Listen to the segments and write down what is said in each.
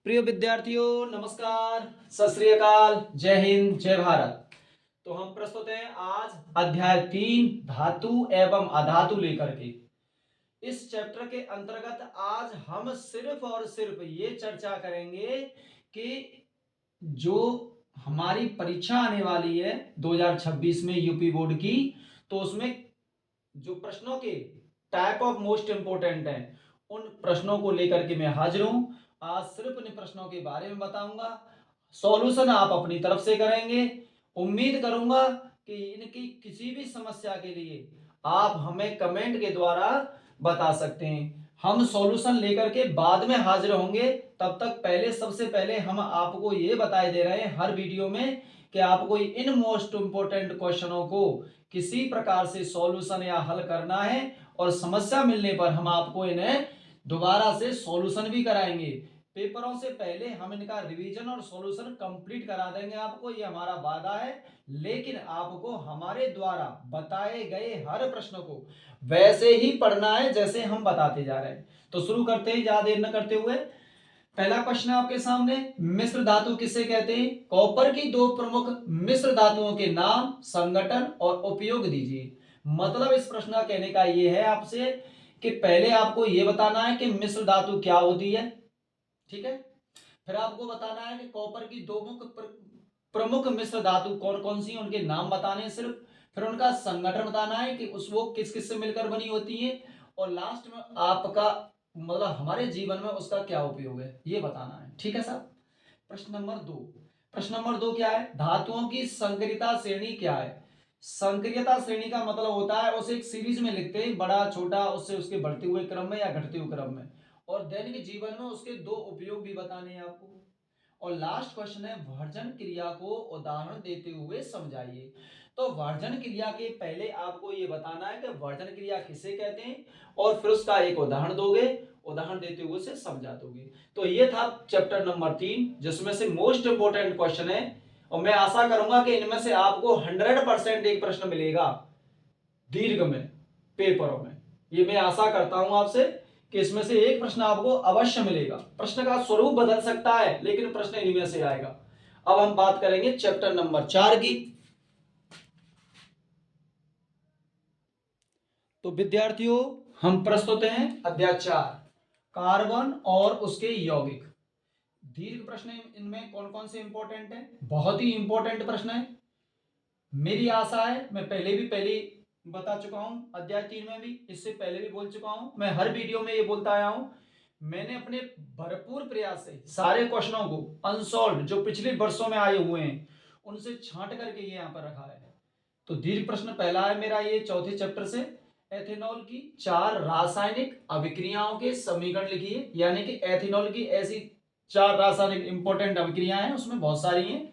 प्रिय विद्यार्थियों नमस्कार, सत श्री अकाल, जय हिंद, जय भारत। तो हम प्रस्तुत हैं आज अध्याय 3 धातु एवं अधातु लेकर के। इस चैप्टर के अंतर्गत आज हम सिर्फ और सिर्फ ये चर्चा करेंगे कि जो हमारी परीक्षा आने वाली है 2026 में यूपी बोर्ड की, तो उसमें जो प्रश्नों के टाइप ऑफ मोस्ट इंपोर्टेंट हैं उन प्रश्नों को लेकर के मैं हाजिर हूं। आज सिर्फ इन प्रश्नों के बारे में बताऊंगा, सॉल्यूशन आप अपनी तरफ से करेंगे। उम्मीद करूंगा कि इनकी किसी भी समस्या के लिए आप हमें कमेंट के द्वारा बता सकते हैं। हम सॉल्यूशन लेकर के बाद में हाजिर होंगे। तब तक पहले सबसे पहले हम आपको ये बताए दे रहे हैं हर वीडियो में कि आपको इन मोस्ट इंपोर्टेंट क्वेश्चनों को किसी प्रकार से सॉल्यूशन या हल करना है, और समस्या मिलने पर हम आपको इन्हें दोबारा से सॉल्यूशन भी कराएंगे। पेपरों से पहले हम इनका रिवीजन और सॉल्यूशन कंप्लीट करा देंगे आपको, ये हमारा वादा है। लेकिन आपको हमारे द्वारा बताए गए हर प्रश्न को वैसे ही पढ़ना है जैसे हम बताते जा रहे हैं। तो शुरू करते हैं ज्यादा देर न करते हुए। पहला क्वेश्चन है आपके सामने, मिश्र धातु किसे कहते हैं? कॉपर की दो प्रमुख मिश्र धातुओं के नाम, संगठन और उपयोग दीजिए। मतलब इस प्रश्न का कहने का यह है आपसे कि पहले आपको यह बताना है कि मिश्र धातु क्या होती है, ठीक है। फिर आपको बताना है कि कॉपर की दो प्रमुख मिश्र धातु कौन कौन सी, उनके नाम बताने हैं सिर्फ। फिर उनका संगठन बताना है कि उस वो किस किस से मिलकर बनी होती है, और लास्ट में आपका मतलब हमारे जीवन में उसका क्या उपयोग है ये बताना है, ठीक है साहब। प्रश्न नंबर दो क्या है? धातुओं की संक्रियता श्रेणी क्या है? संक्रियता श्रेणी का मतलब होता है उसे एक सीरीज में लिखते हैं, बड़ा छोटा, उससे उसके बढ़ते हुए क्रम में या घटते हुए क्रम में, और दैनिक जीवन में उसके दो उपयोग भी बताने हैं आपको। और लास्ट क्वेश्चन है वर्जन क्रिया को उदाहरण देते हुए समझाइए। तो वर्जन क्रिया के पहले आपको ये बताना है कि वर्जन क्रिया किसे कहते हैं, और फिर उसका एक उदाहरण दोगे, उदाहरण देते हुए उसे समझा दोगे। तो ये था चैप्टर नंबर 3, जिसमें से मोस्ट इंपोर्टेंट क्वेश्चन है, और मैं आशा करूंगा कि इनमें से आपको 100% एक प्रश्न मिलेगा दीर्घ में पेपरों में। ये मैं आशा करता हूं आपसे कि इसमें से एक प्रश्न आपको अवश्य मिलेगा। प्रश्न का स्वरूप बदल सकता है लेकिन प्रश्न इनमें से आएगा। अब हम बात करेंगे चैप्टर नंबर 4 की। तो विद्यार्थियों हम प्रस्तुत हैं अध्याय 4, कार्बन और उसके यौगिक। दीर्घ प्रश्न इनमें कौन कौन से इंपॉर्टेंट है? बहुत ही इंपॉर्टेंट प्रश्न है। मेरी आशा है, मैं पहले बता चुका हूं, अध्याय 3 में भी, इससे पहले भी बोल चुका हूं, मैं हर वीडियो में ये बोलता आया हूं। मैंने अपने भरपूर प्रयास से सारे क्वेश्चनों को अनसॉल्व जो पिछले वर्षों में आए हुए हैं उनसे छांट करके ये यहाँ पर रखा है। तो दीर्घ प्रश्न पहला है मेरा ये चौथे चैप्टर से, एथेनॉल की 4 रासायनिक अभिक्रियाओं के समीकरण लिखिए। यानी कि एथेनॉल की ऐसी 4 रासायनिक इंपॉर्टेंट अभिक्रियाएं हैं, उसमें बहुत सारी हैं,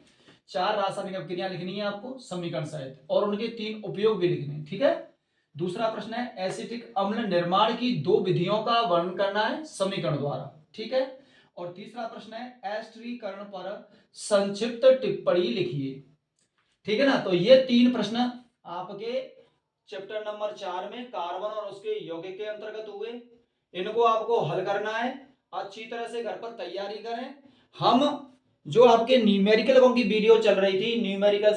4 रासायनिक अभिक्रिया लिखनी है आपको समीकरण सहित, और उनके 3 उपयोग भी लिखने हैं, ठीक है। दूसरा प्रश्न है एसिटिक अम्ल निर्माण की 2 विधियों का वर्णन करना है समीकरण द्वारा, ठीक है। और तीसरा प्रश्न है एस्टरीकरण पर संक्षिप्त टिप्पणी लिखिए, ठीक है ना। तो ये 3 प्रश्न आपके चैप्टर नंबर 4 में कार्बन और उसके यौगिक के अंतर्गत हुए। इनको आपको हल करना है, अच्छी तरह से घर पर तैयारी करें। हम जो आपके न्यूमेरिकल की वीडियो चल रही थी, न्यूमेरिकल